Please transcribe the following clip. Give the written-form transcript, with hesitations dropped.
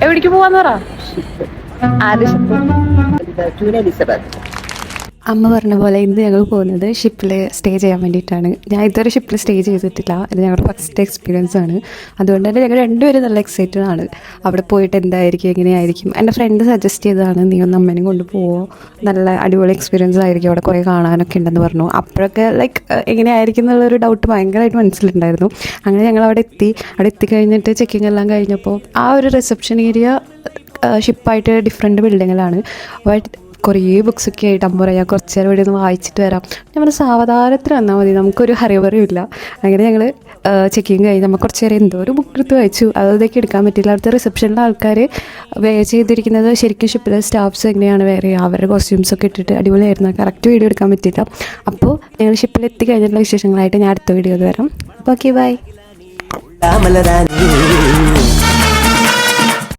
എവിടേക്ക് പോവാന്ന് പറ. ആദ്യ ഷിപ്പ് അമ്മ പറഞ്ഞ പോലെ ഇന്ന് ഞങ്ങൾ പോകുന്നത് ഷിപ്പിൽ സ്റ്റേ ചെയ്യാൻ വേണ്ടിയിട്ടാണ്. ഞാൻ ഇതുവരെ ഷിപ്പിൽ സ്റ്റേ ചെയ്തിട്ടില്ല. ഇത് ഞങ്ങളുടെ ഫസ്റ്റ് എക്സ്പീരിയൻസ് ആണ്. അതുകൊണ്ട് തന്നെ ഞങ്ങൾ രണ്ടുപേരും നല്ല എക്സൈറ്റഡ് ആണ്. അവിടെ പോയിട്ട് എന്തായിരിക്കും, എങ്ങനെയായിരിക്കും. എൻ്റെ ഫ്രണ്ട് സജസ്റ്റ് ചെയ്തതാണ്, നീ ഒന്ന് അമ്മേനെ കൊണ്ട് പോവോ, നല്ല അടിപൊളി എക്സ്പീരിയൻസ് ആയിരിക്കും, അവിടെ കുറേ കാണാനൊക്കെ ഉണ്ടെന്ന് പറഞ്ഞു. അപ്പോഴൊക്കെ ലൈക്ക് എങ്ങനെയായിരിക്കും എന്നുള്ളൊരു ഡൗട്ട് ഭയങ്കരമായിട്ട് മനസ്സിലുണ്ടായിരുന്നു. അങ്ങനെ ഞങ്ങൾ അവിടെ എത്തിക്കഴിഞ്ഞിട്ട് ചെക്കിങ് എല്ലാം കഴിഞ്ഞപ്പോൾ ആ ഒരു റിസപ്ഷൻ ഏരിയ ഷിപ്പായിട്ട് ഡിഫറെൻറ്റ് ബിൽഡിങ്ങിലാണ്. കുറേ ബുക്സൊക്കെ ആയിട്ട് അമ്മ പറയാം കുറച്ച് നേരം ഇവിടെ ഒന്ന് വായിച്ചിട്ട് വരാം. നമ്മൾ സാവധാനത്തിൽ വന്നാൽ മതി, നമുക്കൊരു ഹറിവറിയില്ല. അങ്ങനെ ഞങ്ങൾ ചെക്കിങ് കഴിഞ്ഞ് നമ്മൾ കുറച്ച് നേരം എന്തോ ഒരു ബുക്ക് എടുത്ത് വായിച്ചു. അതൊക്കെ എടുക്കാൻ പറ്റില്ല. അവിടുത്തെ റിസപ്ഷനിലെ ആൾക്കാർ വെയർ ചെയ്തിരിക്കുന്നത് ശരിക്കും ഷിപ്പിലെ സ്റ്റാഫ്സ് എങ്ങനെയാണ് വേറെ അവരുടെ കോസ്റ്റ്യൂംസൊക്കെ ഇട്ടിട്ട് അടിപൊളിയായിരുന്നു. കറക്റ്റ് വീഡിയോ എടുക്കാൻ പറ്റില്ല. അപ്പോൾ ഞങ്ങൾ ഷിപ്പിലെത്തി കഴിഞ്ഞിട്ടുള്ള വിശേഷങ്ങളായിട്ട് ഞാൻ അടുത്ത വീഡിയോയിൽ വരാം. അപ്പോൾ ഓക്കെ, ബൈ.